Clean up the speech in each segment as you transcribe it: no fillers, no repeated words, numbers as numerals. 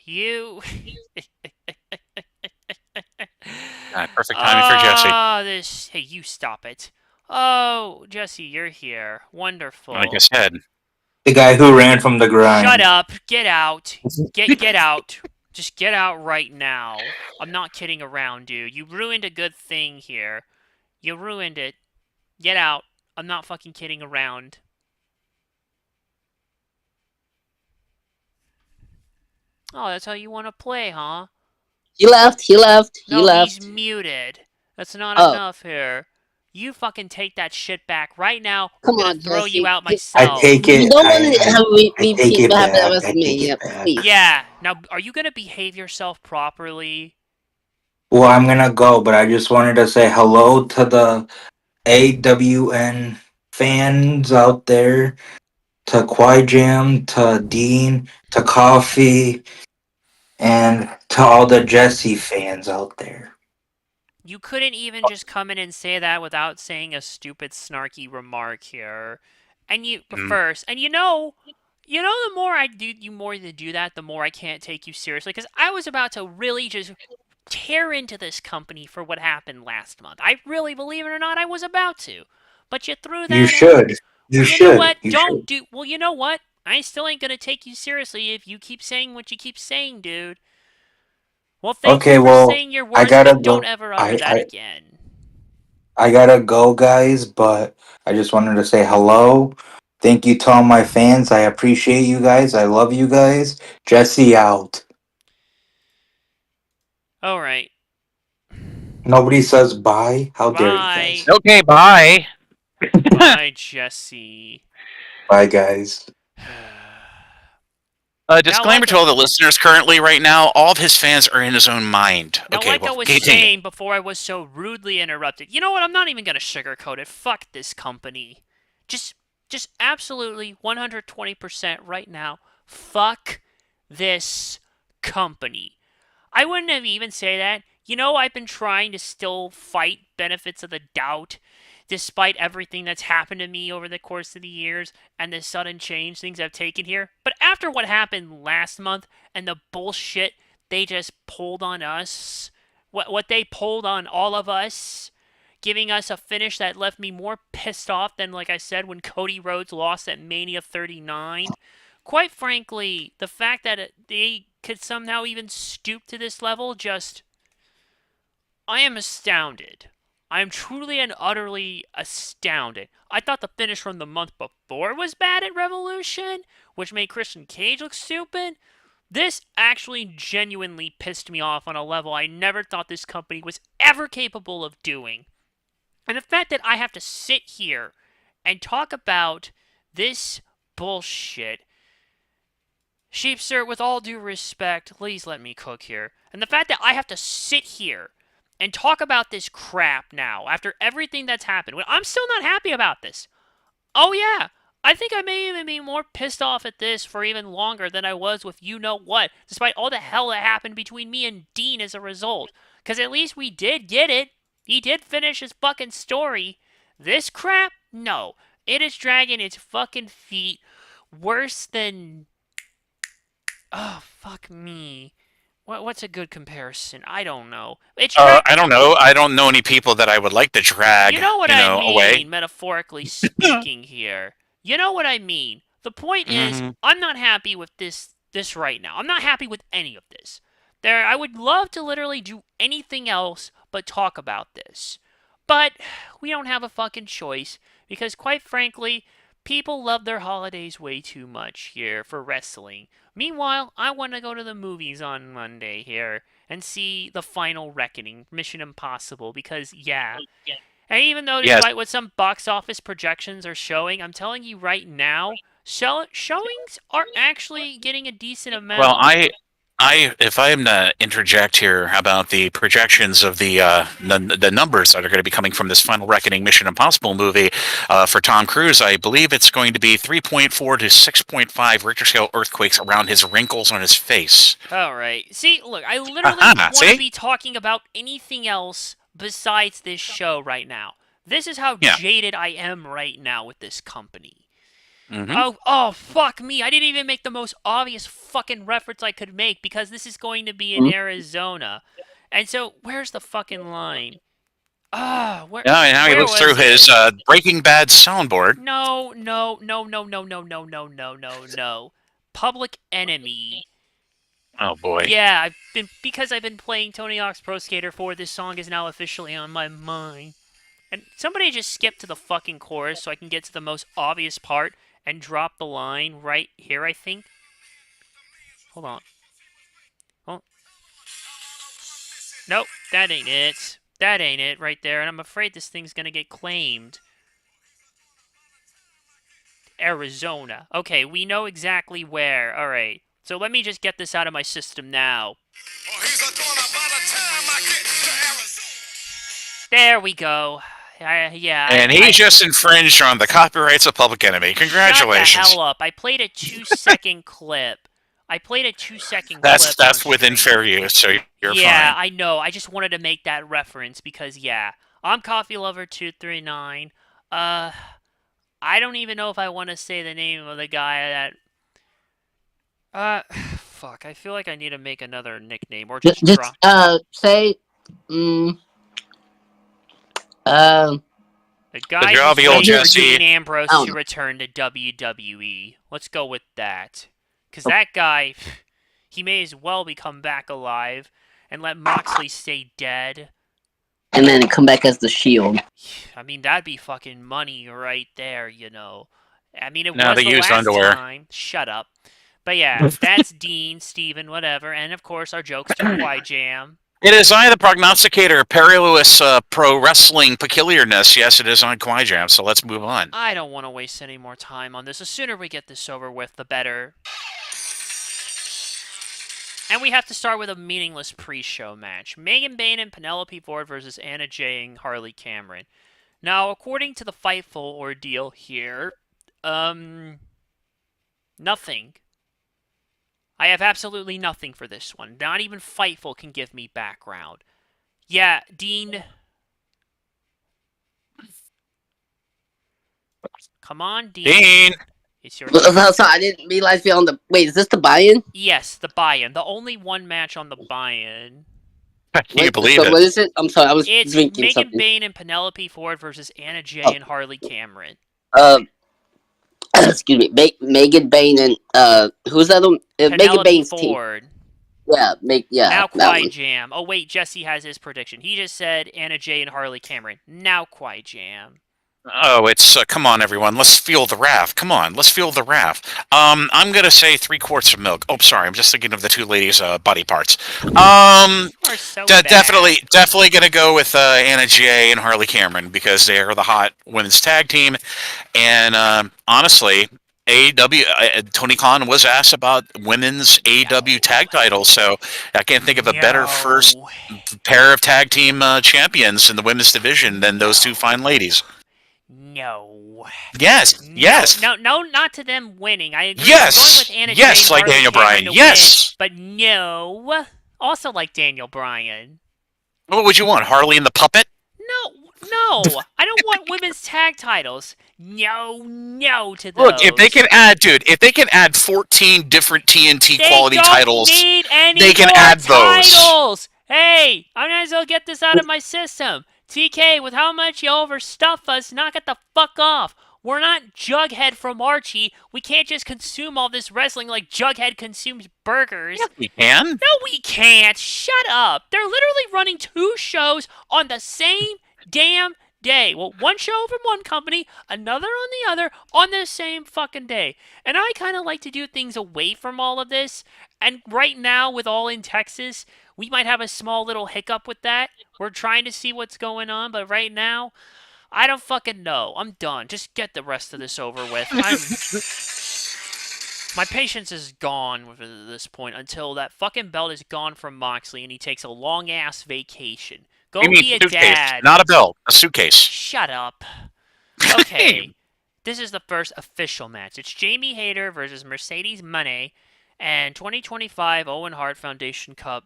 You. Perfect timing for Jesse. Oh, this. Hey, you stop it. Oh, Jesse, you're here. Like I Wonderful. said, The guy who ran from the Shut grind. up. Get out. Get out. Just get out right now. I'm not kidding around, dude. You ruined a good thing here. You ruined it. Get out. I'm not fucking kidding around. Oh, that's how you want to play, huh? He left. He left. He No, he's left. muted. That's not Oh, enough here. You fucking take that shit back right now, or come I'm gonna on, throw you Jesse. out I take myself. You it. don't want to have I take repeat it what happened back. with I me. take Yep, it back. please. Yeah, now are you gonna behave yourself properly? Well, I'm gonna go, but I just wanted to say hello to the AWN fans out there, to Quai Jam, to Dean, to Coffee, and to all the Jesse fans out there. You couldn't even just come in and say that without saying a stupid, snarky remark here. And you mm, first, and the more I do, you more you do that, the more I can't take you seriously. Because I was about to really just tear into this company for what happened last month. I really, believe it or not, I was about to. But you threw You that out. should. You Well, you know should. what? You Don't should. do. Well, you know what? I still ain't gonna take you seriously if you keep saying what you keep saying, dude. Well, thank you Okay, for well, saying your I words, gotta but don't go. ever utter that again. I gotta go, guys, but I just wanted to say hello. Thank you to all my fans. I appreciate you guys. I love you guys. Jesse out. All right. Nobody says bye. How dare you Bye. guys? okay, bye. Bye, Jesse. Bye, guys. now, Disclaimer to all the listeners currently right now, all of his fans are in his own mind. Okay, like I well, was continue. saying before I was so rudely interrupted. You know what? I'm not even gonna sugarcoat it. Fuck this company. Just, just absolutely 120% right now. Fuck this company. I wouldn't have even say that. I've been trying to still fight benefits of the doubt despite everything that's happened to me over the course of the years and the sudden change things I've taken here. But after what happened last month and the bullshit they just pulled on us, what they pulled on all of us, giving us a finish that left me more pissed off than, like I said, when Cody Rhodes lost at Mania 39. Quite frankly, the fact that they could somehow even stoop to this level, just. I am astounded. I am truly and utterly astounded. I thought the finish from the month before was bad at Revolution, which made Christian Cage look stupid. This actually genuinely pissed me off on a level I never thought this company was ever capable of doing. And the fact that I have to sit here and talk about this bullshit. Sheep, sir, with all due respect, please let me cook here. And the fact that I have to sit here and talk about this crap now after everything that's happened, when I'm still not happy about this. Oh, yeah. I think I may even be more pissed off at this for even longer than I was with you know what, despite all the hell that happened between me and Dean as a result. Because at least we did get it. He did finish his fucking story. This crap? No. It is dragging its fucking feet worse than. Oh, fuck me. What's a good comparison? I don't know. It's drag. I don't know. I don't know any people that I would like to You drag, know what I away. mean, metaphorically speaking here. You know what I mean. The point is, hmm I'm not happy with this right now. I'm not happy with any of this. I would love to literally do anything else but talk about this. But we don't have a fucking choice because quite frankly, people love their holidays way too much here for wrestling. Meanwhile, I want to go to the movies on Monday here and see The Final Reckoning, Mission Impossible, because, yeah. And even though, Yes. despite what some box office projections are showing, I'm telling you right now, showings are actually getting a decent Well, amount. if I am to interject here about the projections of the numbers that are going to be coming from this Final Reckoning Mission Impossible movie for Tom Cruise, I believe it's going to be 3.4 to 6.5 Richter scale earthquakes around his wrinkles on his face. Alright. See, look, I literally Aha! want to See? be talking about anything else besides this show right now. This is how Yeah. jaded I am right now with this company. Mm-hmm. Oh, fuck me. I didn't even make the most obvious fucking reference I could make because this is going to be in Mhm. Arizona. And so, where's the fucking line? Ah, Yeah, and now he where looks through was his it? Breaking Bad soundboard. No, no, no, no, no, no, no, no, no, no, no. Public Enemy. Oh boy. Yeah, I've been playing Tony Hawk's Pro Skater 4, this song is now officially on my mind. And somebody just skip to the fucking chorus so I can get to the most obvious part and drop the line right here, I think. Hold on. Oh, nope, that ain't it. That ain't it right there, and I'm afraid this thing's gonna get claimed. Arizona. Okay, we know exactly where. Alright. So let me just get this out of my system now. There we go. And he just infringed on the copyrights of Public Enemy. Shut the Congratulations. hell up. I played a 2-second clip. I played a 2-second That's clip on within stream. fair use, so you're Yeah, fine. I know. I just wanted to make that reference because, yeah. I'm Coffee Lover 239. I don't even know if I want to say the name of the guy that... fuck. I feel like I need to make another nickname or just drop... Say, The guy The who's jovial waiting for Jesse. Dean Ambrose Oh. to return to WWE. Let's go with that. Because that guy, he may as well become back alive and let Moxley stay dead. and then come back as the Shield. I mean, that'd be fucking money right there, you know. I mean, it No, was they the used last underwear. time. Shut up. But yeah, that's Dean, Steven, whatever. And of course, our jokes to Quiet Jam. It is I, the prognosticator, Perry Lewis, pro wrestling peculiarness. Yes, it is on Quijam, so let's move on. I don't want to waste any more time on this. The sooner we get this over with, the better. And we have to start with a meaningless pre-show match. Megan Bayne and Penelope Ford versus Anna Jay and Harley Cameron. Now, according to the Fightful ordeal here, nothing. I have absolutely nothing for this one. Not even Fightful can give me background. Yeah, Dean. Come on, Dean. Dean! It's your So, turn. I didn't realize we on the. Wait, is this the buy-in? Yes, the buy-in. The only one match on the buy-in. Can you believe so it? what is it? I'm sorry, I was It's drinking Megan something. Bayne and Penelope Ford versus Anna Jay Oh. and Harley Cameron. Excuse me, Megan Bayne and who's that one? Megan Penelope Bayne's team. Ford. Yeah, Now that Quiet one. Jam. Oh wait, Jesse has his prediction. He just said Anna Jay and Harley Cameron. Now Quiet Jam. Oh, it's come on, everyone. Let's feel the wrath. Come on, let's feel the wrath. I'm gonna say 3 quarts of milk. Oh, sorry, I'm just thinking of the two ladies' body parts. You are so bad. Definitely gonna go with Anna Jay and Harley Cameron because they are the hot women's tag team, and honestly, AEW Tony Khan was asked about women's AEW tag titles, so I can't think of a better first pair of tag team champions in the women's division than those two fine ladies. No. Yes. No, not to them winning. I agree. Yes. I'm going with Anna Yes, Jay and like Harley Daniel Cameron Bryan. to Yes. win, but no. Also like Daniel Bryan. What would you want? Harley and the Puppet? No. I don't want women's tag titles. No to those. Look, if they can add 14 different TNT quality titles, they don't need any they can more add those. titles. Hey, I might as well get this out of my system. TK, with how much you overstuff us, knock it the fuck off. We're not Jughead from Archie. We can't just consume all this wrestling like Jughead consumes burgers. Yeah, we can. No, we can't. Shut up. They're literally running 2 shows on the same damn day. Well, one show from one company, another on the other, on the same fucking day. And I kind of like to do things away from all of this. And right now, with All in Texas, we might have a small little hiccup with that. We're trying to see what's going on, but right now, I don't fucking know. I'm done. Just get the rest of this over with. My patience is gone at this point until that fucking belt is gone from Moxley and he takes a long-ass vacation. Go be a dad. Not a belt, a suitcase. Shut up. Okay. This is the first official match. It's Jamie Hayter versus Mercedes Moné and 2025 Owen Hart Foundation Cup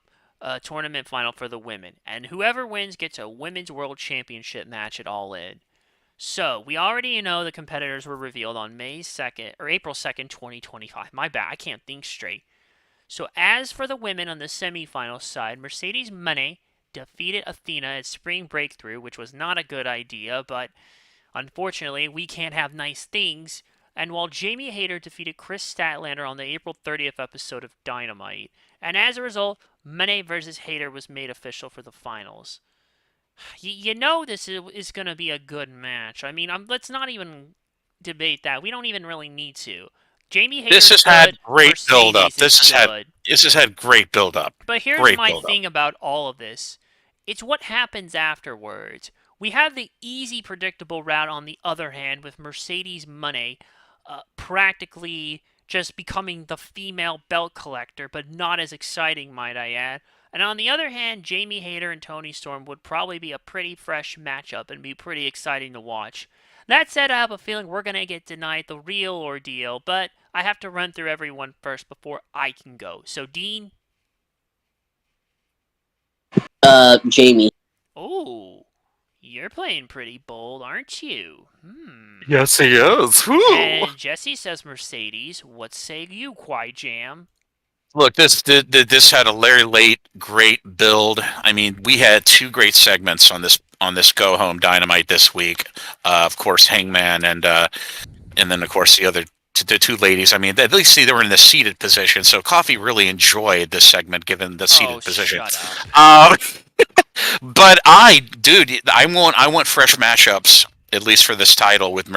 tournament final for the women. And whoever wins gets a Women's World Championship match at All In. So, we already know the competitors were revealed on May 2nd, or April 2nd, 2025. My bad, I can't think straight. So, as for the women on the semifinal side, Mercedes Moné defeated Athena at Spring Breakthrough, which was not a good idea, but unfortunately, we can't have nice things. And while Jamie Hayter defeated Chris Statlander on the April 30th episode of Dynamite. And as a result, Moné versus Hayter was made official for the finals. You know this is going to be a good match. I mean, let's not even debate that. We don't even really need to. Jamie This Hayter's has had good. great build up. Mercedes is good. This has had great build up. But here's Great my build up. thing about all of this. It's what happens afterwards. We have the easy, predictable route on the other hand with Mercedes Moné practically just becoming the female belt collector, but not as exciting, might I add. And on the other hand, Jamie Hayter and Toni Storm would probably be a pretty fresh matchup and be pretty exciting to watch. That said, I have a feeling we're going to get denied the real ordeal, but I have to run through everyone first before I can go. So, Dean? Jamie. Oh, you're playing pretty bold, aren't you? Yes, he is. Woo! And Jesse says Mercedes. What say you, Kwai Jam? Look, this had a very late, great build. I mean, we had two great segments on this Go Home Dynamite this week. Of course, Hangman and then of course the two ladies. I mean, at least they were in the seated position. So Coffee really enjoyed this segment given the seated position. Shut up. But I want fresh matchups at least for this title with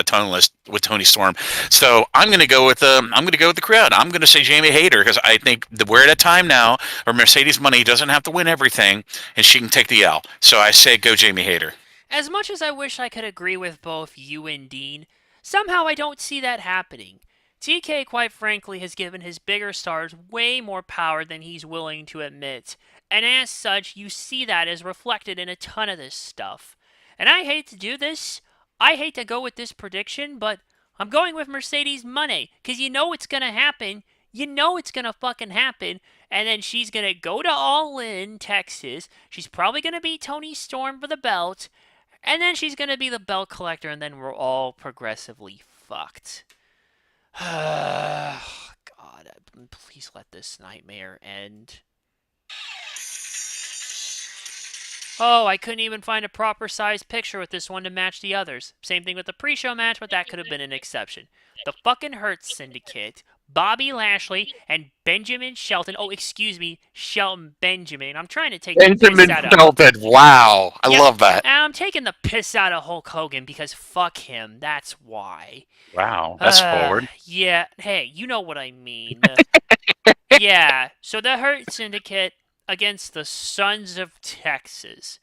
Toni Storm. So I'm going to go with the crowd. I'm going to say Jamie Hayter because I think we're at a time now where Mercedes Moné doesn't have to win everything and she can take the L. So I say go Jamie Hayter. As much as I wish I could agree with both you and Dean, somehow I don't see that happening. TK, quite frankly, has given his bigger stars way more power than he's willing to admit, and as such, you see that as reflected in a ton of this stuff. And I hate to do this, I hate to go with this prediction, but I'm going with Mercedes Moné, because you know it's going to happen. You know it's going to fucking happen. And then she's going to go to All In, Texas. She's probably going to beat Toni Storm for the belt. And then she's going to be the belt collector, and then we're all progressively fucked. God, please let this nightmare end. Oh, I couldn't even find a proper sized picture with this one to match the others. Same thing with the pre-show match, but that could have been an exception. The fucking Hurt Syndicate, Bobby Lashley, and Benjamin Shelton. Oh, excuse me, Shelton Benjamin. I'm trying to take the piss out of Shelton. Wow, I love that. I'm taking the piss out of Hulk Hogan because fuck him. That's why. Wow, that's forward. Yeah. Hey, you know what I mean. Yeah. So the Hurt Syndicate against the Sons of Texas,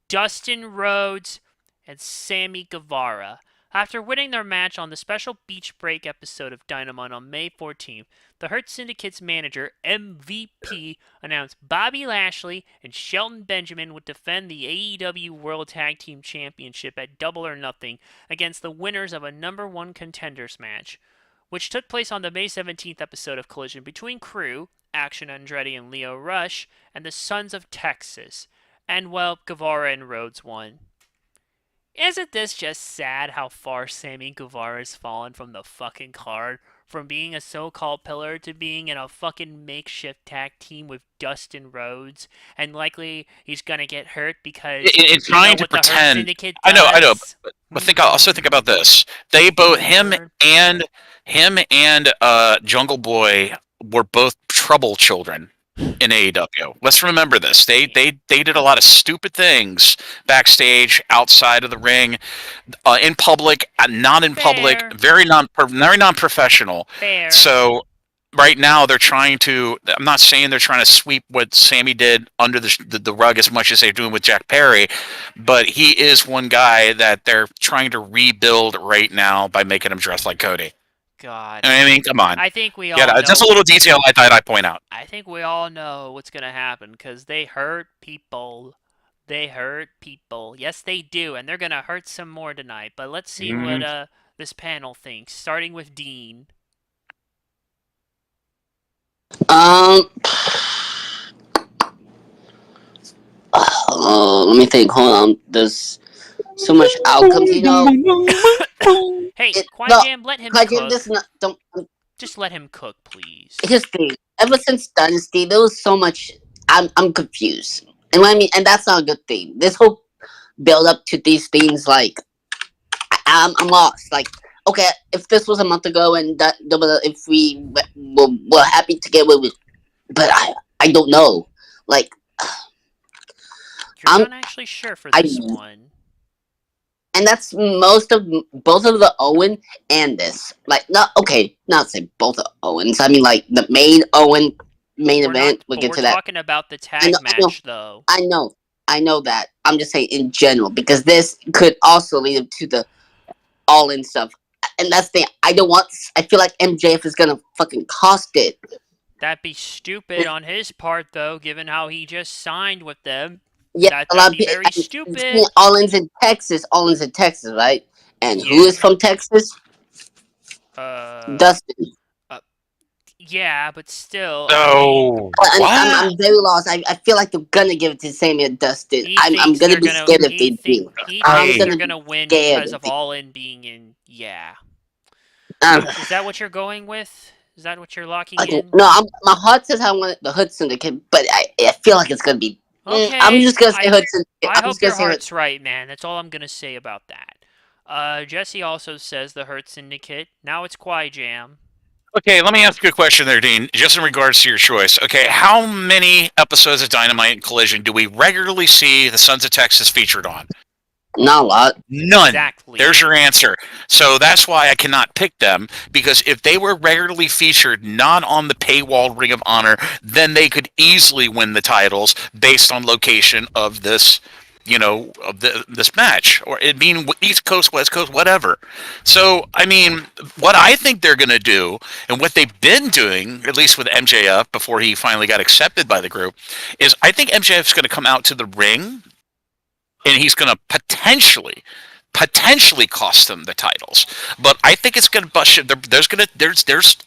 Dustin Rhodes and Sammy Guevara. After winning their match on the special Beach Break episode of Dynamite on May 14th, the Hurt Syndicate's manager, MVP, announced Bobby Lashley and Shelton Benjamin would defend the AEW World Tag Team Championship at Double or Nothing against the winners of a number one contenders match, which took place on the May 17th episode of Collision between Crew, Action Andretti and Leo Rush, and the Sons of Texas. And, well, Guevara and Rhodes won. Isn't this just sad how far Sammy Guevara's fallen from the fucking card? From being a so-called pillar to being in a fucking makeshift tag team with Dustin Rhodes, and likely he's gonna get hurt because in trying to pretend. I know. But also think about this. They both him and Jungle Boy were both trouble children in AEW. Let's remember this. They did a lot of stupid things backstage, outside of the ring, in public, not in public, very non-professional. Fair. So right now they're trying to. I'm not saying they're trying to sweep what Sammy did under the rug as much as they're doing with Jack Perry, but he is one guy that they're trying to rebuild right now by making him dress like Cody. God. I mean, come on. I think we all know. Just a little detail I thought I'd point out. I think we all know what's going to happen because they hurt people. They hurt people. Yes, they do, and they're going to hurt some more tonight. But let's see what this panel thinks, starting with Dean. Let me think. Hold on. so much outcomes. You know, Hey, Quiet no, Jam, let him Kaijin, cook. this not don't. Just let him cook, please. Here's the thing. Ever since Dynasty, there was so much. I'm confused, and what I mean, and that's not a good thing. This whole build up to these things, like I'm lost. Like, okay, if this was a month ago, and that if we were happy to get with, but I don't know. Like, You're I'm not actually sure for I this one. and that's most of both of the Owen and this. Like, not say both of Owens. I mean, like the main Owen main event. We'll get We're to that. talking about the I tag know, match, though. I know that. I'm just saying in general because this could also lead up to the all in stuff. And that's the thing. I don't want. I feel like MJF is gonna fucking cost it. That'd be stupid on his part, though, given how he just signed with them. Yeah, a lot That'd of be people. very stupid. All in's in Texas. All in's in Texas, right? And who Yeah. is from Texas? Dustin. Yeah, but still, I mean, No. And What? I'm very lost. I feel like they're gonna give it to Sammy Dustin. he I'm thinks gonna they're be gonna. scared if they do. He I'm thinks Hey. they're gonna gonna win be scared because if of they. All In being in. Yeah. Um, Is that what you're going with? Is that what you're locking okay, in? no, my heart says I want the Hood Syndicate, but I feel like it's gonna be. Okay. I'm just gonna say Hood Syndicate. I I'm just hope gonna your say Hood. heart's right, man. That's all I'm gonna say about that. Jesse also says the Hurt Syndicate. Now it's Qui Jam. Okay, let me ask you a question there, Dean, just in regards to your choice. Okay, how many episodes of Dynamite and Collision do we regularly see the Sons of Texas featured on? Not a lot. None. Exactly. There's your answer. So that's why I cannot pick them, because if they were regularly featured not on the paywall Ring of Honor, then they could easily win the titles based on location of this, of this match, or it being East Coast, West Coast, whatever. So, I mean, what I think they're going to do, and what they've been doing, at least with MJF before he finally got accepted by the group, is I think MJF's going to come out to the ring, and he's going to potentially cost them the titles. But I think it's going to bust. There's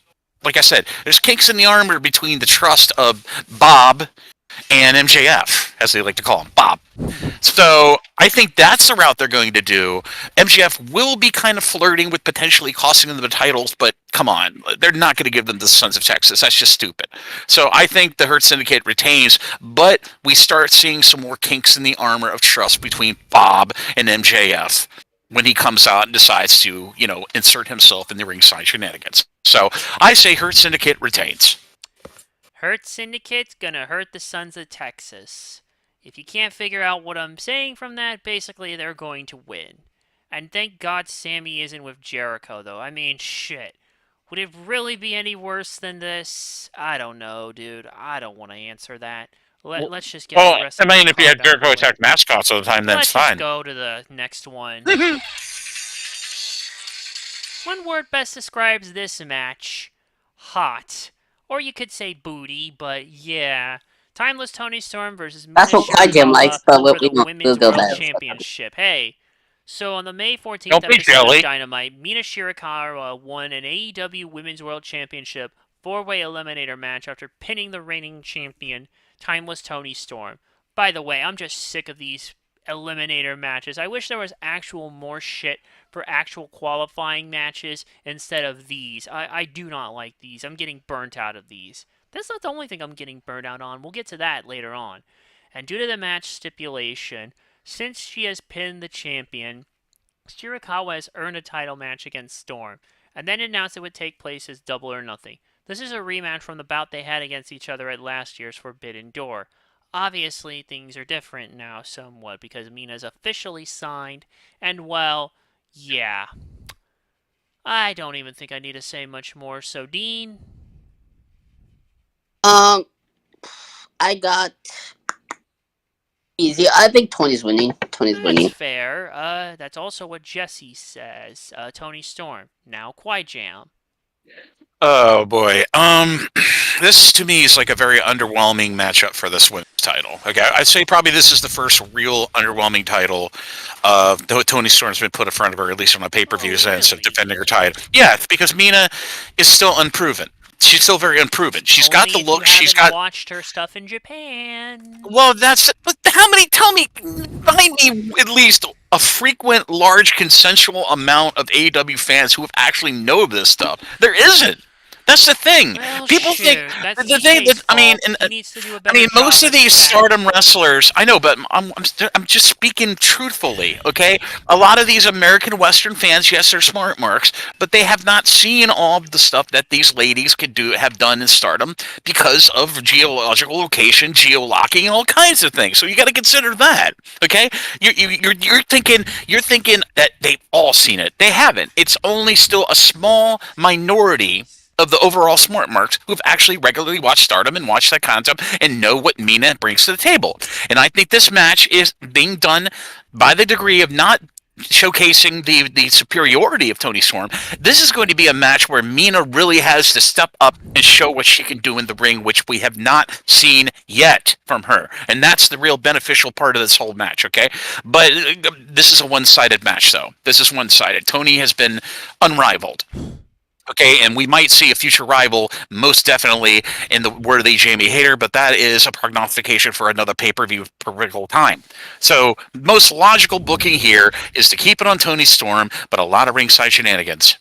like I said, there's kinks in the armor between the trust of Bob and MJF, as they like to call him, Bob. So I think that's the route they're going to do. MJF will be kind of flirting with potentially costing them the titles, but come on, they're not going to give them the Sons of Texas. That's just stupid. So I think the Hurt Syndicate retains, but we start seeing some more kinks in the armor of trust between Bob and MJF when he comes out and decides to, insert himself in the ringside shenanigans. So I say Hurt Syndicate retains. Hurt Syndicate's gonna hurt the Sons of Texas. If you can't figure out what I'm saying from that, basically they're going to win. And thank God Sammy isn't with Jericho, though. I mean, shit. Would it really be any worse than this? I don't know, dude. I don't want to answer that. Let's just get the rest of the if you had card out of Jericho the way. attack mascots all the time, then Let's it's fine. just go to the next one. One word best describes this match. Hot. Or you could say booty, but yeah. Timeless Tony Storm versus Mina That's what Kaijin likes, Shirakawa but for the we'll Women's go World there. Championship. Hey, so on the May 14th Don't be episode jelly. of Dynamite, Mina Shirakawa won an AEW Women's World Championship 4-way eliminator match after pinning the reigning champion, Timeless Tony Storm. By the way, I'm just sick of these eliminator matches. I wish there was actual more shit for actual qualifying matches instead of these. I do not like these. I'm getting burnt out of these. That's not the only thing I'm getting burnt out on. We'll get to that later on. And due to the match stipulation, since she has pinned the champion, Shirakawa has earned a title match against Storm, and then announced it would take place as Double or Nothing. This is a rematch from the bout they had against each other at last year's Forbidden Door. Obviously, things are different now somewhat because Mina's officially signed, and well, yeah. I don't even think I need to say much more, so Dean? I got easy. I think Tony's winning. That's fair. That's also what Jesse says. Tony Storm. Now Qui Jam. Oh boy. This to me is like a very underwhelming matchup for this women's title. Okay, I'd say probably this is the first real underwhelming title though Tony Storm's been put in front of her, at least on a pay-per-view sense of defending her title. Yeah, it's because Mina is still unproven. She's still very unproven. She's Only got the if you look. She's haven't got. watched her stuff in Japan. Well, that's. But how many? Tell me. Find me at least a frequent, large, consensual amount of AEW fans who actually know this stuff. There isn't. That's the thing. Well, People think shoot, that's the thing TK's that I mean, fault. and He needs to do a I better mean, job most of as these that. Stardom wrestlers, I know, but I'm just speaking truthfully, okay? A lot of these American Western fans, yes, they're smart marks, but they have not seen all of the stuff that these ladies have done in Stardom because of geological location, geolocking, and all kinds of things. So you got to consider that, okay? You're thinking that they've all seen it. They haven't. It's only still a small minority of the overall smart marks who've actually regularly watched Stardom and watched that concept and know what Mina brings to the table. And I think this match is being done by the degree of not showcasing the superiority of Tony Storm. This is going to be a match where Mina really has to step up and show what she can do in the ring, which we have not seen yet from her. And that's the real beneficial part of this whole match, okay? But this is a one-sided match, though. This is one-sided. Tony has been unrivaled. Okay, and we might see a future rival, most definitely, in the worthy Jamie Hayter, but that is a prognostication for another pay-per-view political time. So, most logical booking here is to keep it on Tony Storm, but a lot of ringside shenanigans.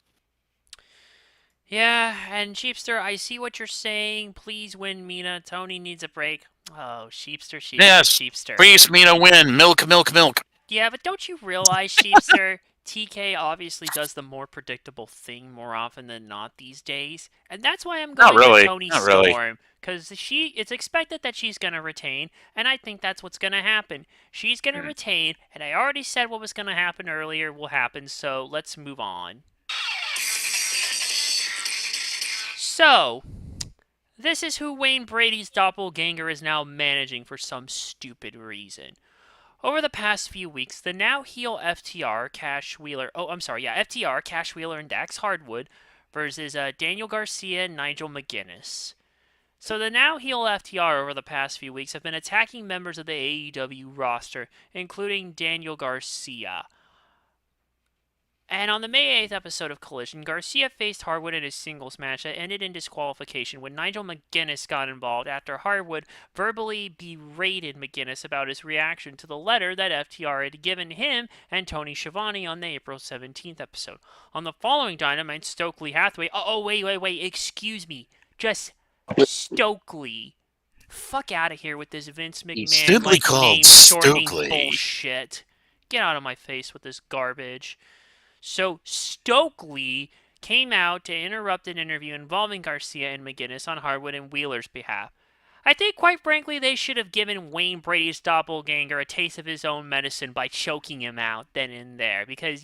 Yeah, and Sheepster, I see what you're saying. Please win, Mina. Tony needs a break. Oh, Sheepster, Sheepster, Yes, Sheepster. please, Mina, win. Milk, milk, milk. Yeah, but don't you realize, Sheepster, TK obviously does the more predictable thing more often than not these days, and that's why I'm Not going with really. Tony Not really. Storm, because it's expected that she's gonna retain, and I think that's what's gonna happen. She's gonna retain, and I already said what was gonna happen earlier will happen, so let's move on. So, this is who Wayne Brady's doppelganger is now managing for some stupid reason. Over the past few weeks, the now heel FTR, Cash Wheeler and Dax Hardwood versus Daniel Garcia and Nigel McGuinness. So the now heel FTR over the past few weeks have been attacking members of the AEW roster, including Daniel Garcia. And on the May 8th episode of Collision, Garcia faced Hardwood in his singles match that ended in disqualification when Nigel McGuinness got involved after Hardwood verbally berated McGuinness about his reaction to the letter that FTR had given him and Tony Schiavone on the April 17th episode. On the following Dynamite, Stokely Hathaway... wait, excuse me. Just Stokely. Fuck out of here with this Vince He's McMahon stupidly called name shortening Stokely. bullshit. Get out of my face with this garbage. So Stokely came out to interrupt an interview involving Garcia and McGuinness on Hardwood and Wheeler's behalf. I think, quite frankly, they should have given Wayne Brady's doppelganger a taste of his own medicine by choking him out then and there. Because,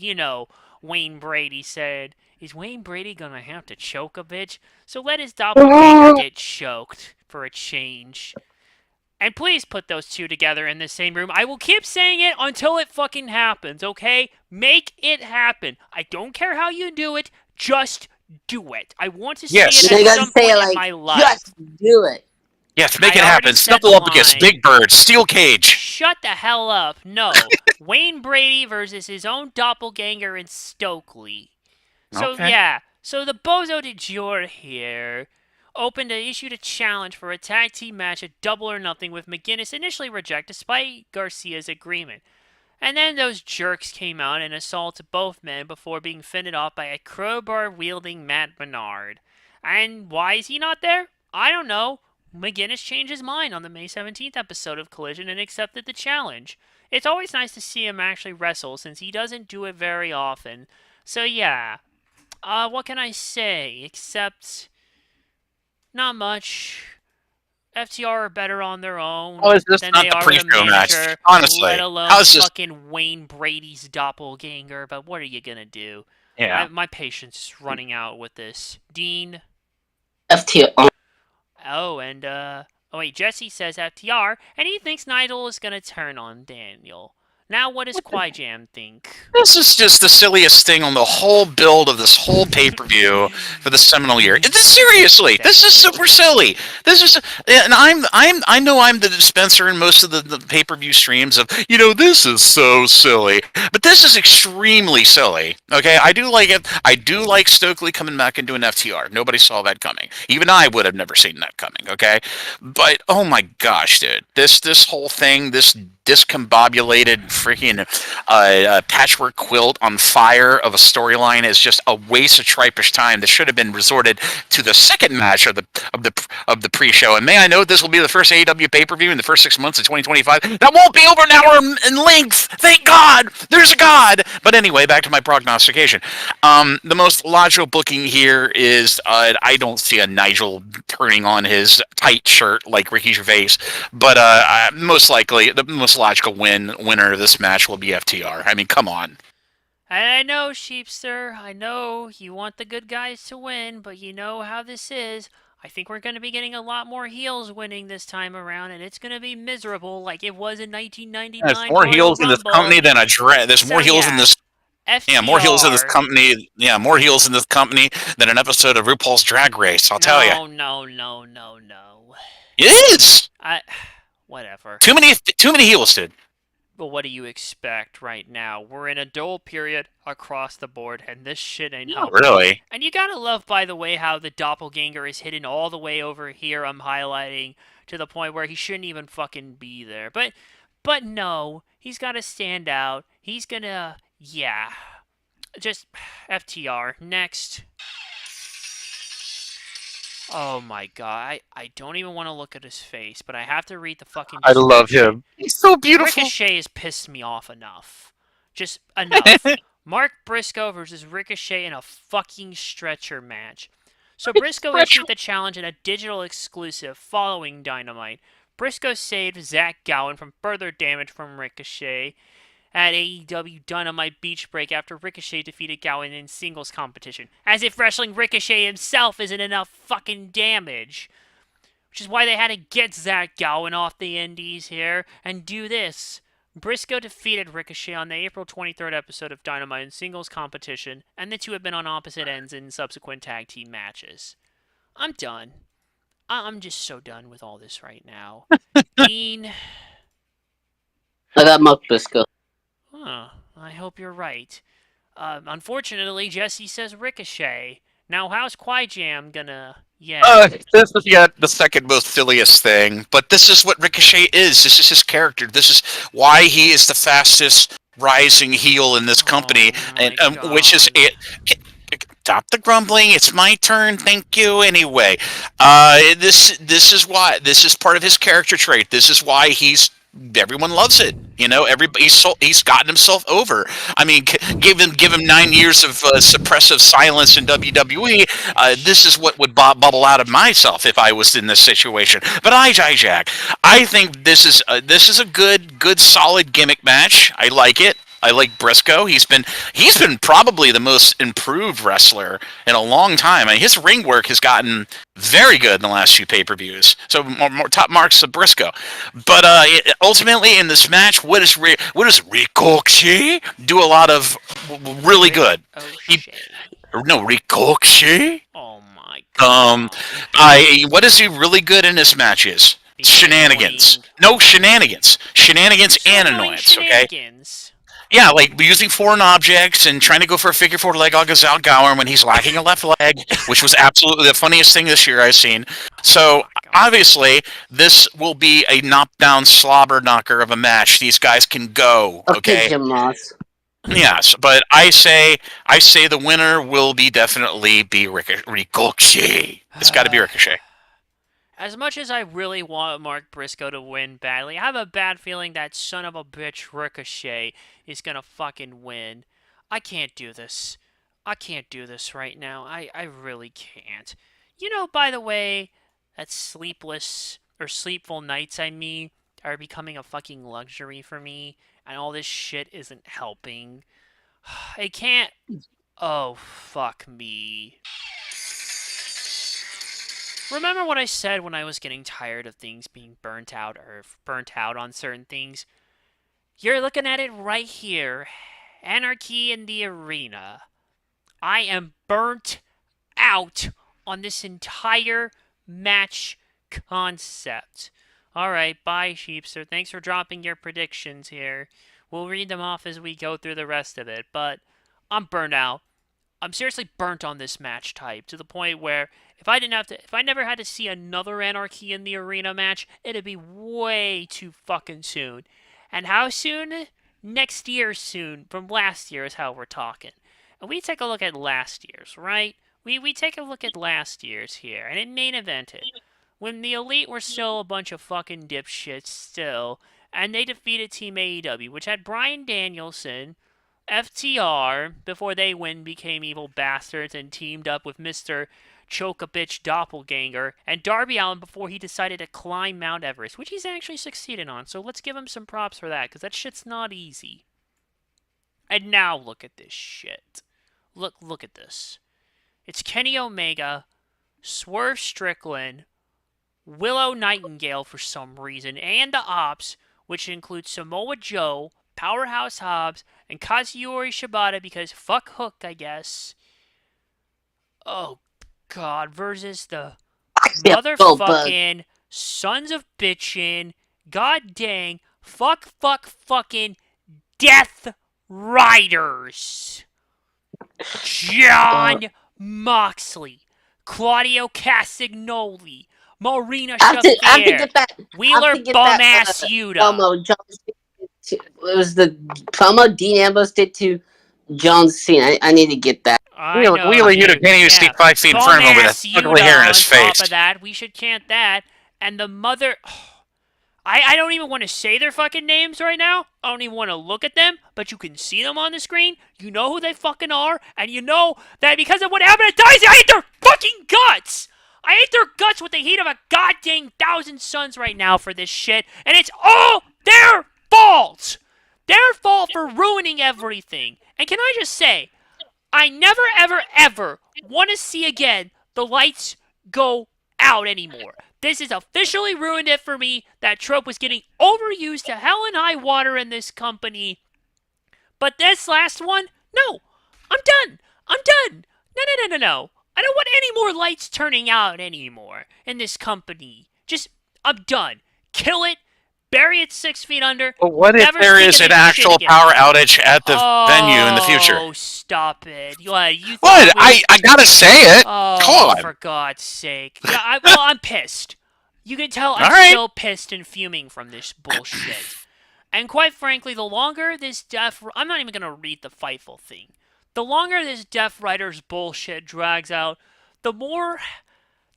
Wayne Brady said, is Wayne Brady gonna have to choke a bitch? So let his doppelganger get choked for a change. And please put those two together in the same room. I will keep saying it until it fucking happens, okay? Make it happen. I don't care how you do it. Just do it. I want to see Yes. it They at gotta some say point like, in my life. just do it. Yes, make I it already happen. said Snuggle the up against line. Big Bird, Steel Cage. Shut the hell up. No. Wayne Brady versus his own doppelganger in Stokely. So, Okay. yeah. So the Bozo de Jour here issued a challenge for a tag team match at Double or Nothing with McGuinness initially rejected despite Garcia's agreement. And then those jerks came out and assaulted both men before being fended off by a crowbar-wielding Matt Menard. And why is he not there? I don't know. McGuinness changed his mind on the May 17th episode of Collision and accepted the challenge. It's always nice to see him actually wrestle since he doesn't do it very often. So yeah. What can I say? Except... not much. FTR are better on their own How is this than not they the are pre-show with a match? manager, Honestly, let alone how is this? fucking Wayne Brady's doppelganger. But what are you gonna do? Yeah. My patience is running out with this. Dean. FTR. Oh, and Jesse says FTR, and he thinks Nigel is gonna turn on Daniel. Now, what does Quijam think? This is just the silliest thing on the whole build of this whole pay-per-view for the seminal year. Seriously, this is super silly. This is, and I know I'm the dispenser in most of the pay-per-view streams of, this is so silly, but this is extremely silly. Okay, I do like it. I do like Stokely coming back and doing FTR. Nobody saw that coming. Even I would have never seen that coming. Okay, but oh my gosh, dude, this whole thing, this discombobulated freaking patchwork quilt on fire of a storyline is just a waste of tripish time. This should have been resorted to the second match of the pre-show. And may I note, this will be the first AEW pay-per-view in the first 6 months of 2025. That won't be over an hour in length. Thank God. There's a God. But anyway, back to my prognostication. The most logical booking here is I don't see a Nigel turning on his tight shirt like Ricky Gervais, but most likely the most logical winner of this match will be FTR. I mean, come on. And I know, Sheepster, I know you want the good guys to win, but you know how this is. I think we're going to be getting a lot more heels winning this time around, and it's going to be miserable like it was in There's 1999 more Royal heels in this Rumble. company than a dread. There's So more heels in yeah, this. Yeah, more heels in this FTR. company. Yeah, more heels in this company than an episode of RuPaul's Drag Race. I'll tell you. No, no, no, no, no. It is Whatever. too many heels, dude. But what do you expect right now? We're in a dull period across the board, and this shit ain't Not helping. really. And you gotta love, by the way, how the doppelganger is hidden all the way over here. I'm highlighting to the point where he shouldn't even fucking be there. But no, he's gotta stand out. He's gonna, yeah, just FTR next. Oh my god, I don't even want to look at his face, but I have to read the fucking I love description. him. He's so beautiful. Ricochet has pissed me off enough. Just enough. Mark Briscoe versus Ricochet in a fucking stretcher match. So Briscoe issued the challenge in a digital exclusive following Dynamite. Briscoe saved Zach Gowen from further damage from Ricochet at AEW Dynamite Beach Break after Ricochet defeated Gowen in singles competition. As if wrestling Ricochet himself isn't enough fucking damage. Which is why they had to get Zach Gowen off the indies here and do this. Briscoe defeated Ricochet on the April 23rd episode of Dynamite in singles competition, and the two have been on opposite ends in subsequent tag team matches. I'm done. I'm just so done with all this right now. Dean. I got Mark Briscoe. Huh, I hope you're right. Unfortunately, Jesse says Ricochet. Now, how's Quijam gonna... Yeah. This is yet the second most silliest thing, but this is what Ricochet is. This is his character. This is why he is the fastest rising heel in this company, and which is it. Stop the grumbling. It's my turn. Thank you. Anyway, this is why. This is part of his character trait. This is why everyone loves it. He's gotten himself over. I mean, give him 9 years of suppressive silence in WWE. This is what would bubble out of myself if I was in this situation. But Jack, I think this is a good solid gimmick match. I like it. I like Briscoe. He's been probably the most improved wrestler in a long time. I mean, his ring work has gotten very good in the last few pay-per-views. So more top marks of Briscoe. But ultimately in this match, what does Ricochet do a lot of really good? Ricochet. Oh my god. What is he really good in his matches? Shenanigans. No, shenanigans. Shenanigans and annoyance. Okay. Yeah, like using foreign objects and trying to go for a figure four leg on Gal Gower when he's lacking a left leg, which was absolutely the funniest thing this year I've seen. So obviously, this will be a knockdown slobber knocker of a match. These guys can go. Okay. Jim Ross. Yes, but I say the winner will definitely be Ricochet. It's got to be Ricochet. As much as I really want Mark Briscoe to win badly, I have a bad feeling that son of a bitch Ricochet is gonna fucking win. I can't do this. I can't do this right now. I really can't. By the way, that sleepful nights, are becoming a fucking luxury for me, and all this shit isn't helping. I can't... Oh, fuck me. Remember what I said when I was getting tired of things being burnt out on certain things? You're looking at it right here. Anarchy in the arena. I am burnt out on this entire match concept. Alright, bye, Sheepster. Thanks for dropping your predictions here. We'll read them off as we go through the rest of it, but I'm burnt out. I'm seriously burnt on this match type to the point where if I never had to see another Anarchy in the Arena match, it'd be way too fucking soon. And how soon? Next year soon. From last year is how we're talking. And we take a look at last year's, right? We take a look at last year's here, and it main evented. When the Elite were still a bunch of fucking dipshits still, and they defeated Team AEW, which had Bryan Danielson, FTR, before they became evil bastards and teamed up with Mr. Choke-a-Bitch Doppelganger, and Darby Allin before he decided to climb Mount Everest, which he's actually succeeded on, so let's give him some props for that, because that shit's not easy. And now look at this shit. Look at this. It's Kenny Omega, Swerve Strickland, Willow Nightingale for some reason, and the Ops, which includes Samoa Joe, Powerhouse Hobbs, and Kazuyori Shibata because fuck Hook, I guess. Oh, God, versus the motherfucking sons of bitchin', god dang, fucking Death Riders. John Moxley, Claudio Castagnoli, Marina Shafir, Wheeler Bum-Ass Yuta. It was the promo Dean Ambrose did to John Cena. I need to get that. Wheeler Yuta can't even stay 5 feet in front of him with that ugly hair in his face. On top of that, we should chant that. And the mother... I don't even want to say their fucking names right now. I don't even want to look at them, but you can see them on the screen. You know who they fucking are, and you know that because of what happened to Dicey, I hate their fucking guts! I hate their guts with the heat of a goddamn thousand suns right now for this shit, and it's all their fault! Their fault for ruining everything. And can I just say, I never, ever, ever want to see again the lights go out anymore. This has officially ruined it for me. That trope was getting overused to hell and high water in this company. But this last one, no. I'm done. No. I don't want any more lights turning out anymore in this company. I'm done. Kill it. Bury it 6 feet under. But what if there is an actual power outage at the venue in the future? Oh, stop it. What? I gotta say it. Oh, come on. For God's sake. Yeah, I'm pissed. You can tell I'm still pissed and fuming from this bullshit. And quite frankly, the longer this I'm not even going to read the Fightful thing. The longer this Death Riders bullshit drags out, the more...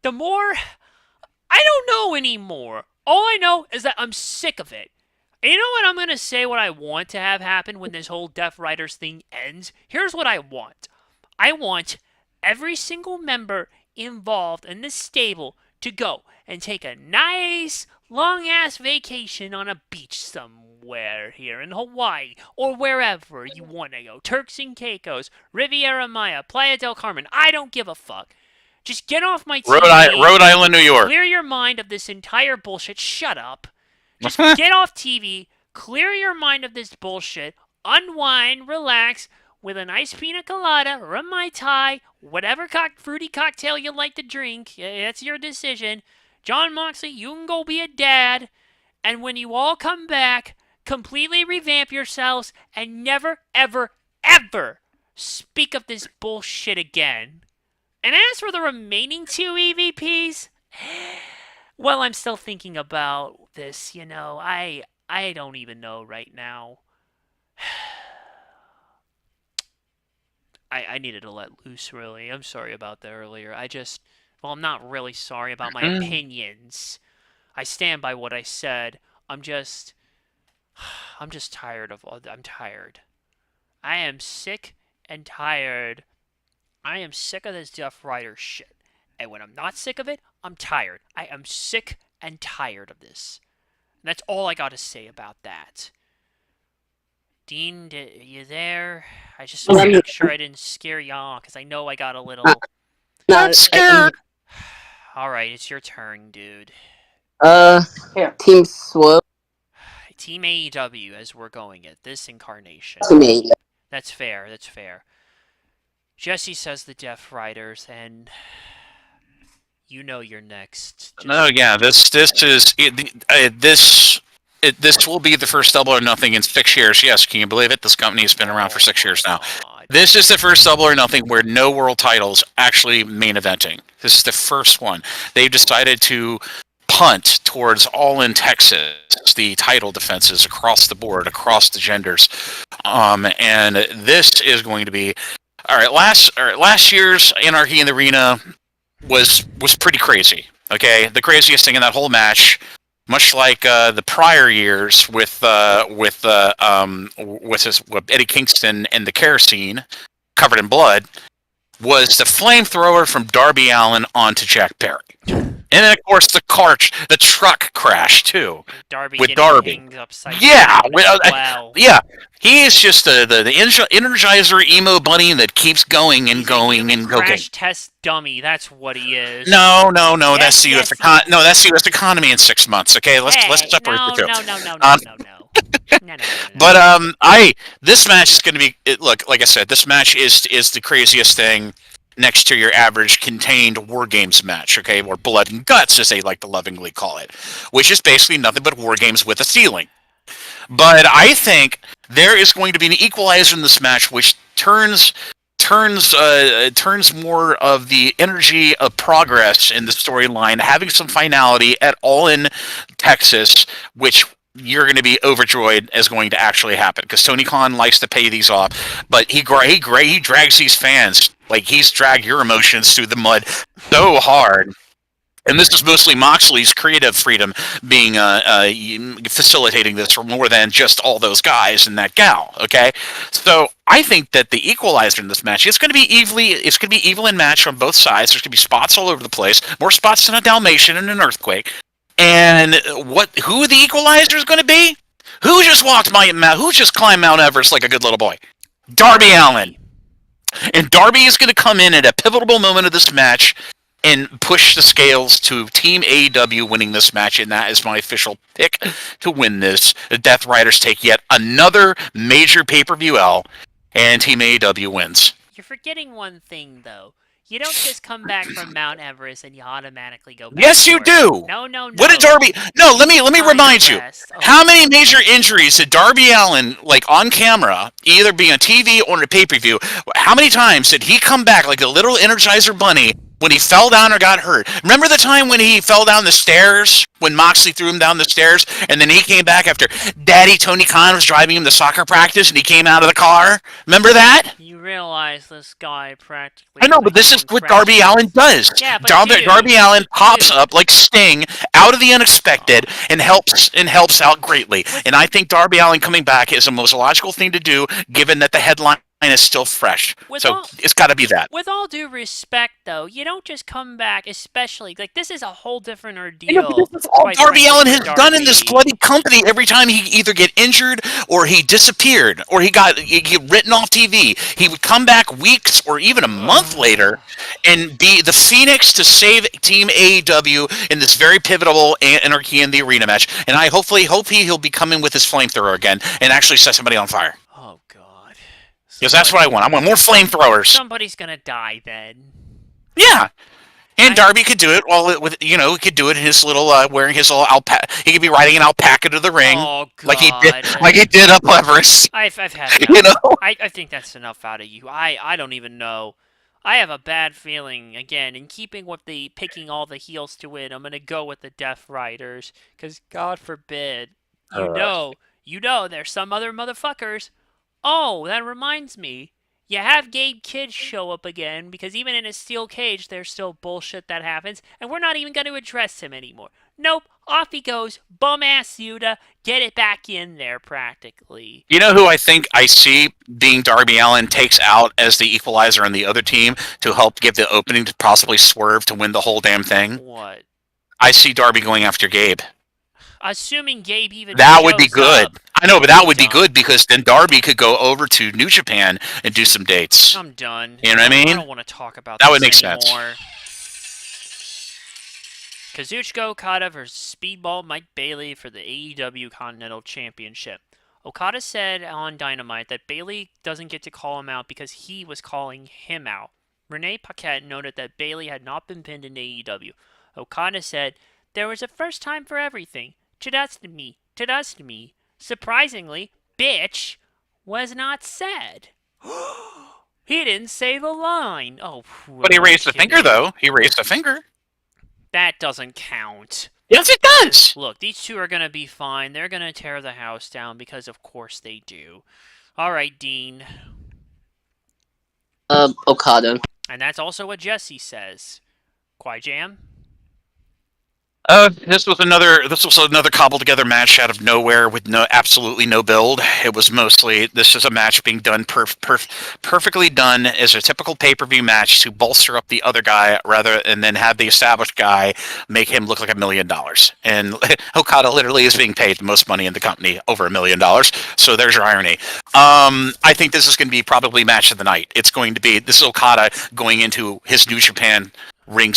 I don't know anymore. All I know is that I'm sick of it. And you know what? I'm going to say what I want to have happen when this whole Death Riders thing ends. Here's what I want. I want every single member involved in this stable to go and take a nice, long-ass vacation on a beach somewhere here in Hawaii or wherever you want to go. Turks and Caicos, Riviera Maya, Playa del Carmen. I don't give a fuck. Just get off my TV. Rhode Island, New York. Clear your mind of this entire bullshit. Shut up. Just get off TV. Clear your mind of this bullshit. Unwind, relax, with a nice pina colada or a Mai Tai, whatever fruity cocktail you like to drink. That's your decision. John Moxley, you can go be a dad. And when you all come back, completely revamp yourselves and never, ever, ever speak of this bullshit again. And as for the remaining 2 EVPs, well, I'm still thinking about this, I don't even know right now. I needed to let loose, really. I'm sorry about that earlier. I'm not really sorry about my opinions. I stand by what I said. I'm just tired I'm tired. I am sick and tired. I am sick of this Death Rider shit. And when I'm not sick of it, I'm tired. I am sick and tired of this. And that's all I got to say about that. Dean, are you there? I just want to make sure I didn't scare y'all, because I know I got a little... I'm scared. Alright, it's your turn, dude. Team Swerve. Team AEW as we're going it. This incarnation. To me, That's fair. That's fair. Jesse says the Death Riders, and you know you're next. No, yeah, this will be the first Double or Nothing in 6 years. Yes, can you believe it? This company has been around for 6 years now. God. This is the first Double or Nothing where no world titles actually main eventing. This is the first one. They've decided to punt towards all in Texas, the title defenses across the board, across the genders, and this is going to be all right. Last year's Anarchy in the Arena was pretty crazy. Okay, the craziest thing in that whole match, much like the prior years with Eddie Kingston and the kerosene covered in blood, was the flamethrower from Darby Allin onto Jack Perry. And then, of course, the truck crash too. Darby with getting Darby. hanged upside Yeah, down. well, yeah. He is just the Energizer emo bunny that keeps going and He's going a and going. crash test dummy. That's what he is. No. Yes, That's the yes, U.S. yes. That's the U.S. economy in 6 months. Okay, let's separate no, the two. no. No. But this match is going to be. Look, like I said, this match is the craziest thing next to your average contained War Games match, okay, or Blood and Guts, as they like to lovingly call it, which is basically nothing but War Games with a ceiling. But I think there is going to be an equalizer in this match, which turns more of the energy of progress in the storyline, having some finality at All in Texas, which you're going to be overjoyed is going to actually happen, because Tony Khan likes to pay these off, but he drags these fans, like he's dragged your emotions through the mud so hard. And this is mostly Moxley's creative freedom being facilitating this for more than just all those guys and that gal. Okay, so I think that the equalizer in this match, it's going to be even match on both sides. There's going to be spots all over the place, more spots than a Dalmatian and an earthquake. And who the equalizer is going to be? Who just climbed Mount Everest like a good little boy? Darby Allin. And Darby is going to come in at a pivotal moment of this match and push the scales to Team AEW winning this match, and that is my official pick to win this. The Death Riders take yet another major pay-per-view L, and Team AEW wins. You're forgetting one thing, though. You don't just come back from Mount Everest and you automatically go back. Yes, you do. No. What did Darby? No, let me remind you. Oh. How many major injuries did Darby Allin, like on camera, either being on TV or in a pay-per-view? How many times did he come back like a little Energizer bunny when he fell down or got hurt? Remember the time when he fell down the stairs, when Moxley threw him down the stairs, and then he came back after Daddy Tony Khan was driving him to soccer practice, and he came out of the car? Remember that? You realize this guy practically... I know, but this is what Darby Allin does. Yeah, but Darby Allin pops up like Sting out of the unexpected and helps out greatly. And I think Darby Allin coming back is the most logical thing to do, given that the headline is still fresh. It's got to be that. With all due respect, though, you don't just come back, especially like this is a whole different ordeal. You know, this is all Darby Allin has done in this bloody company. Every time he either get injured or he disappeared or he got written off TV, he would come back weeks or even a month later and be the Phoenix to save Team AEW in this very pivotal Anarchy in the Arena match. And I hope he'll be coming with his flamethrower again and actually set somebody on fire. Oh God. Because that's what I want. I want more flamethrowers. Somebody's gonna die then. Yeah. And Darby could do it he could do it in his little, wearing his little alpaca. He could be riding an alpaca to the ring. Oh, God. Like he did up Everest. I've had enough. You know? I think that's enough out of you. I don't even know. I have a bad feeling, again, in keeping with the picking all the heels to win, I'm gonna go with the Death Riders. Because, God forbid, you know there's some other motherfuckers. Oh, that reminds me. You have Gabe Kidd show up again, because even in a steel cage, there's still bullshit that happens, and we're not even going to address him anymore. Nope, off he goes, bum-ass Yuta, get it back in there, practically. You know who I think I see being Darby Allin takes out as the equalizer on the other team to help give the opening to possibly swerve to win the whole damn thing? What? I see Darby going after Gabe. Assuming Gabe even that would be good. Up. I know, but that would be good because then Darby could go over to New Japan and do some dates. I'm done. You know what I mean? I don't want to talk about that this would make anymore. sense. Kazuchika Okada versus Speedball Mike Bailey for the AEW Continental Championship. Okada said on Dynamite that Bailey doesn't get to call him out because he was calling him out. Renee Paquette noted that Bailey had not been pinned in AEW. Okada said, "There was a first time for everything. Trust me. Surprisingly, bitch was not said." He didn't say the line. Oh, But he am I raised a finger, kidding? though. He raised a finger. That doesn't count. Yes, it does. Look, these two are going to be fine. They're going to tear the house down because, of course, they do. All right, Dean. Okada. And that's also what Jesse says. Kwai Jam? This was another cobbled together match out of nowhere with absolutely no build. It was mostly this is a match being done perfectly done as a typical pay-per-view match to bolster up the other guy and then have the established guy make him look like $1 million. And Okada literally is being paid the most money in the company, over $1 million. So there's your irony. I think this is going to be probably match of the night. This is Okada going into his New Japan ring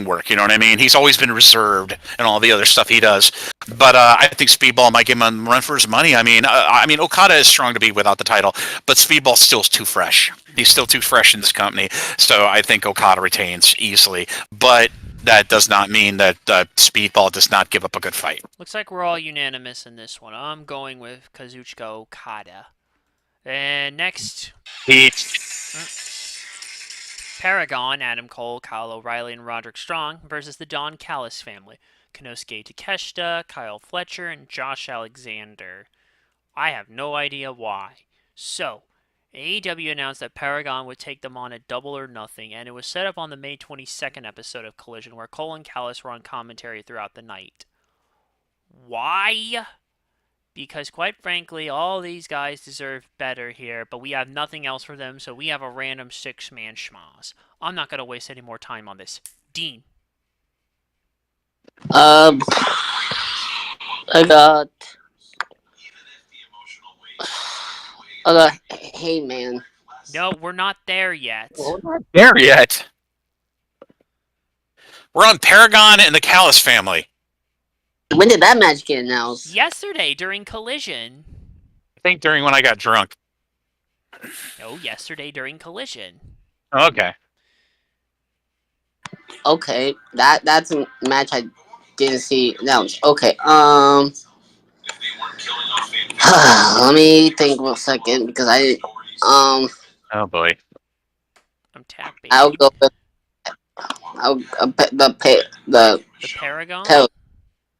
work, you know what I mean? He's always been reserved and all the other stuff he does. But I think Speedball might give him a run for his money. I mean, Okada is strong to be without the title, but Speedball's still too fresh. He's still too fresh in this company. So I think Okada retains easily. But that does not mean that Speedball does not give up a good fight. Looks like we're all unanimous in this one. I'm going with Kazuchika Okada. And next, Paragon, Adam Cole, Kyle O'Reilly, and Roderick Strong versus the Don Callis family. Konosuke Takeshita, Kyle Fletcher, and Josh Alexander. I have no idea why. So, AEW announced that Paragon would take them on at Double or Nothing, and it was set up on the May 22nd episode of Collision, where Cole and Callis were on commentary throughout the night. Why? Because, quite frankly, all these guys deserve better here, but we have nothing else for them, so we have a random 6-man schmoz. I'm not going to waste any more time on this. Dean. I got Hey Man. No, we're not there yet. We're not there yet. We're on Paragon and the Callis family. When did that match get announced? Yesterday, during Collision. I think during when I got drunk. No, yesterday during Collision. Okay. Okay, that's a match I didn't see announced. Okay, let me think for a second because Oh boy. I'm tapping. I'll go with the Paragon?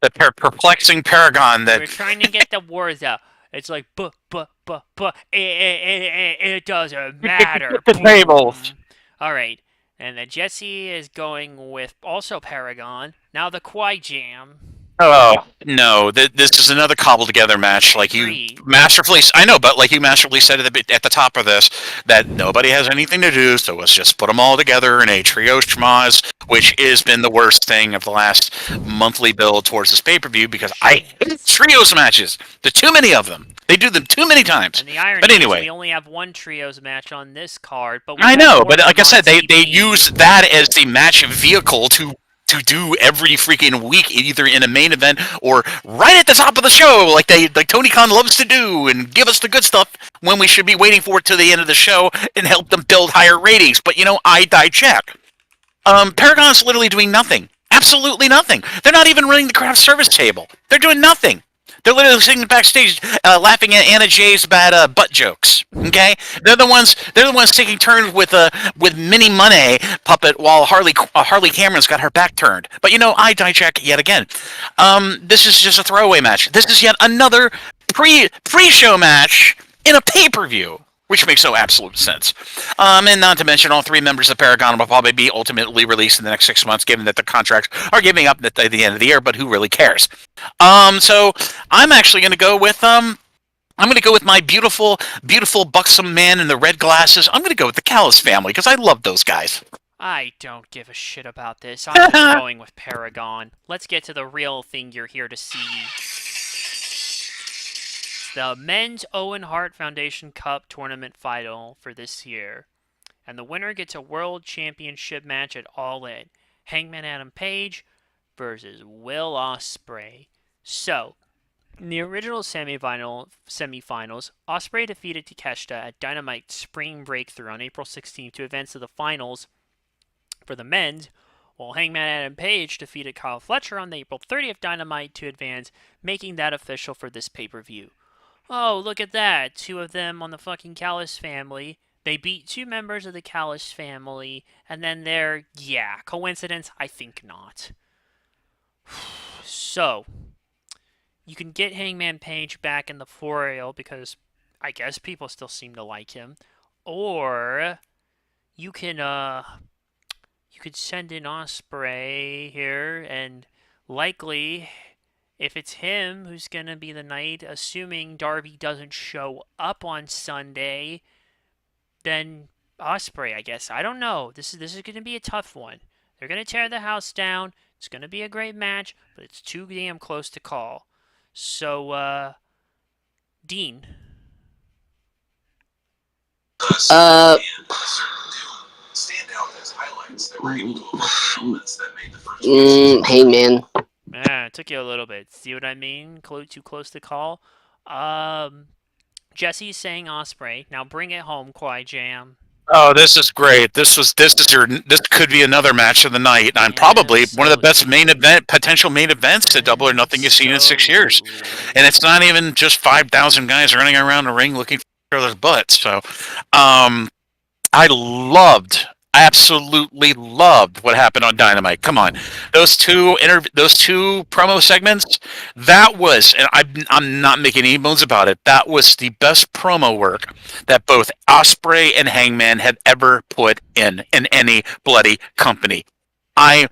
The perplexing Paragon that We're trying to get the words out. It's like, it doesn't matter. the tables. All right. And then Jesse is going with also Paragon. Now the Kwai Jam. Oh no! This is another cobbled together match, like you masterfully. I know, but like you masterfully said at the top of this, that nobody has anything to do, so let's just put them all together in a trio schmoz, which has been the worst thing of the last monthly build towards this pay-per-view because I hate trios matches. There's too many of them. They do them too many times. And the irony but anyway, is we only have one trios match on this card, but I know, but like I said, they use that as the match vehicle to do every freaking week, either in a main event or right at the top of the show, like Tony Khan loves to do, and give us the good stuff when we should be waiting for it to the end of the show and help them build higher ratings. But I check. Paragon's literally doing nothing, absolutely nothing. They're not even running the craft service table. They're doing nothing. They're literally sitting backstage, laughing at Anna Jay's bad butt jokes. Okay, they're the ones taking turns with Minnie Money puppet while Harley Cameron's got her back turned. But I check yet again. This is just a throwaway match. This is yet another pre-show match in a pay-per-view, which makes no absolute sense. And not to mention, all three members of Paragon will probably be ultimately released in the next 6 months, given that the contracts are giving up at the end of the year. But who really cares? So I'm actually going to go with my beautiful, beautiful, buxom man in the red glasses. I'm going to go with the Callis family because I love those guys. I don't give a shit about this. I'm just going with Paragon. Let's get to the real thing you're here to see. The Men's Owen Hart Foundation Cup Tournament Final for this year. And the winner gets a World Championship match at All In. Hangman Adam Page versus Will Ospreay. So, in the original semifinals, Ospreay defeated Takeshita at Dynamite Spring Breakthrough on April 16th to advance to the finals for the men's, while Hangman Adam Page defeated Kyle Fletcher on the April 30th Dynamite to advance, making that official for this pay-per-view. Oh, look at that. Two of them on the fucking Callis family. They beat two members of the Callis family, and then they're, yeah, coincidence? I think not. So, you can get Hangman Page back in the foil because I guess people still seem to like him. Or you can you could send in Ospreay here, and likely if it's him who's gonna be the knight, assuming Darby doesn't show up on Sunday, then Ospreay, I guess. I don't know. This is gonna be a tough one. They're gonna tear the house down. It's gonna be a great match, but it's too damn close to call. So, Dean. Uh, hey man. Yeah, it took you a little bit. See what I mean? Too close to call. Jesse's saying Ospreay. Now bring it home, Kwai Jam. Oh, this is great. This could be another match of the night, and probably one of the best potential main events to Double or Nothing you've seen in 6 years. And it's not even just 5,000 guys running around the ring looking for each other's butts. So, I absolutely loved what happened on Dynamite. Come on, those two promo segments. That was, and I'm not making any bones about it. That was the best promo work that both Ospreay and Hangman had ever put in any bloody company. I'll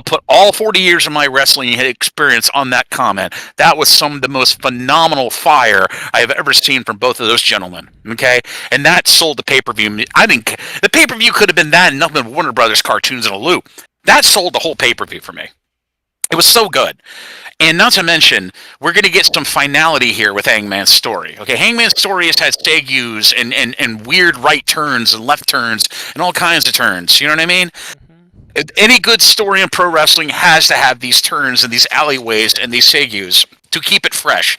put all 40 years of my wrestling experience on that comment. That was some of the most phenomenal fire I have ever seen from both of those gentlemen. Okay, and that sold the pay-per-view. I think the pay-per-view could have been that and nothing but Warner Brothers cartoons in a loop. That sold the whole pay-per-view for me. It was so good. And not to mention, we're going to get some finality here with Hangman's story. Okay, Hangman's story has had segues and weird right turns and left turns and all kinds of turns. You know what I mean? Any good story in pro wrestling has to have these turns and these alleyways and these segues to keep it fresh.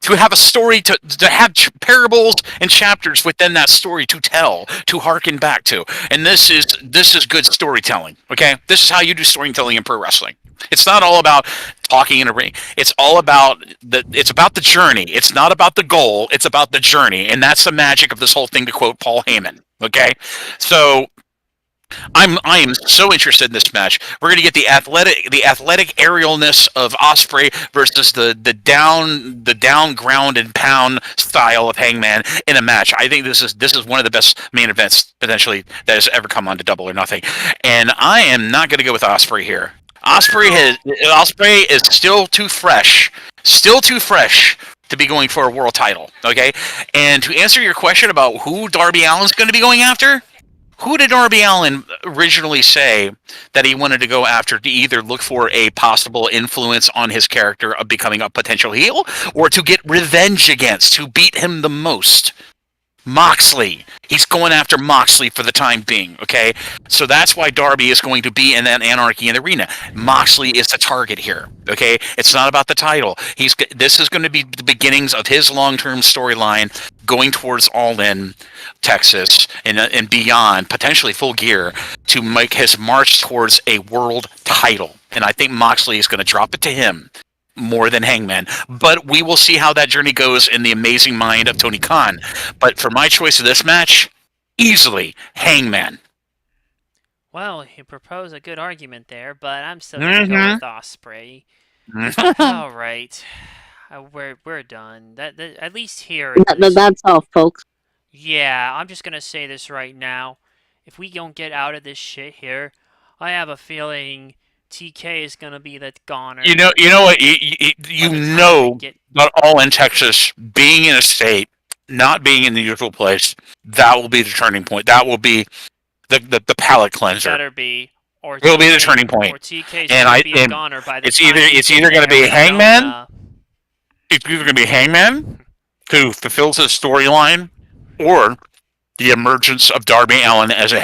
To have a story, to have parables and chapters within that story to tell, to harken back to. And this is good storytelling, okay? This is how you do storytelling in pro wrestling. It's not all about talking in a ring. It's all about the journey. It's not about the goal. It's about the journey. And that's the magic of this whole thing, to quote Paul Heyman, okay? So I am so interested in this match. We're going to get the athletic aerialness of Ospreay versus the down ground and pound style of Hangman in a match. I think this is one of the best main events potentially that has ever come on to Double or Nothing. And I am not going to go with Ospreay here. Ospreay is still too fresh to be going for a world title. Okay, and to answer your question about who Darby Allin's going to be going after. Who did Darby Allin originally say that he wanted to go after to either look for a possible influence on his character of becoming a potential heel or to get revenge against? Who beat him the most? Moxley. He's going after Moxley for the time being, okay? So that's why Darby is going to be in that Anarchy in the Arena. Moxley is the target here, okay? It's not about the title. This is going to be the beginnings of his long-term storyline going towards All In Texas and beyond, potentially Full Gear, to make his march towards a world title. And I think Moxley is going to drop it to him more than Hangman. But we will see how that journey goes in the amazing mind of Tony Khan. But for my choice of this match, easily Hangman. Well, you propose a good argument there, but I'm still going to go with Ospreay. All right. We're done. That at least here. That's all, folks. Yeah, I'm just going to say this right now. If we don't get out of this shit here, I have a feeling TK is gonna be the goner. You know what? Not all in Texas, being in a state, not being in the usual place, that will be the turning point. That will be the palate cleanser. Better be, or it'll be the turning point. Or TK's gonna be a goner by the time it's either gonna be Hangman. It's either gonna be Hangman who fulfills his storyline, or the emergence of Darby Allin as a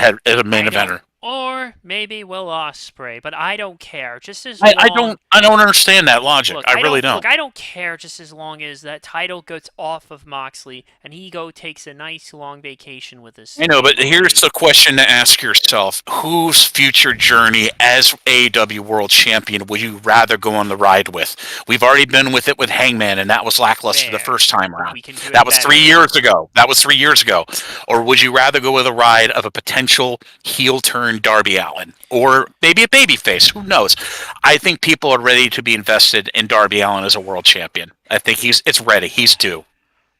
main eventer. Or maybe Will Ospreay, but I don't care. Just as I long. don't understand that logic. I really don't. I don't care just as long as that title gets off of Moxley and he takes a nice long vacation with his I know, but here's family. the question to ask yourself: whose future journey as AEW World Champion would you rather go on the ride with? We've already been with it with Hangman, and that was lackluster the Fair. first time around. We can do That it was better. 3 years ago. Or would you rather go with a ride of a potential heel turn Darby Allin, or maybe a babyface? Who knows? I think people are ready to be invested in Darby Allin as a world champion. I think it's ready. He's due.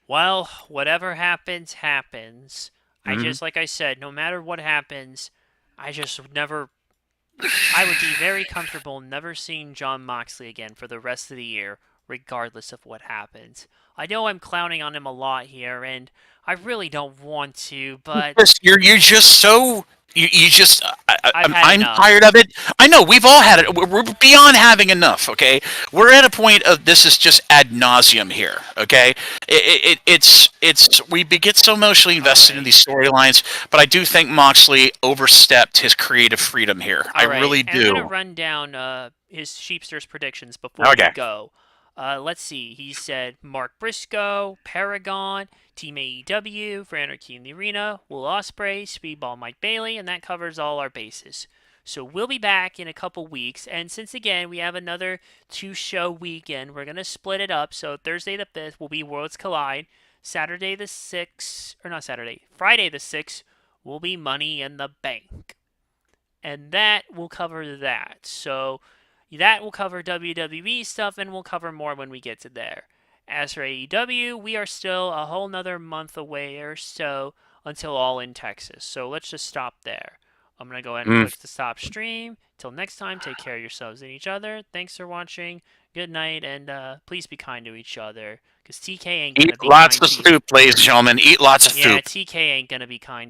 Well, whatever happens, happens. Hmm. Like I said, no matter what happens, I just would never. I would be very comfortable never seeing John Moxley again for the rest of the year, regardless of what happens. I know I'm clowning on him a lot here, and I really don't want to, but You're just so you just I've had I'm enough. tired of it. I know we've all had it. We're beyond having enough. Okay, we're at a point of this is just ad nauseum here. Okay, it's we get so emotionally invested in Alright. these storylines, but I do think Moxley overstepped his creative freedom here. I Alright, really and I'm gonna do. run down his Sheepster's predictions before we Okay. go. Let's see. He said Mark Briscoe, Paragon, Team AEW, for Anarchy in the Arena, Will Ospreay, Speedball Mike Bailey, and that covers all our bases. So we'll be back in a couple weeks, and since again we have another 2-show weekend, we're gonna split it up. So Thursday the 5th will be Worlds Collide. Saturday the 6th, or not Saturday, Friday the 6th will be Money in the Bank, and that will cover that. So that will cover WWE stuff, and we'll cover more when we get to there. As for AEW, we are still a whole nother month away or so until All in Texas. So let's just stop there. I'm going to go ahead and Mm. click to stop stream. Till next time, take care of yourselves and each other. Thanks for watching. Good night, and please be kind to each other. Because TK ain't going Eat to be lots kind of to you. soup, ladies and gentlemen. Eat lots of Yeah, soup. TK ain't going to be kind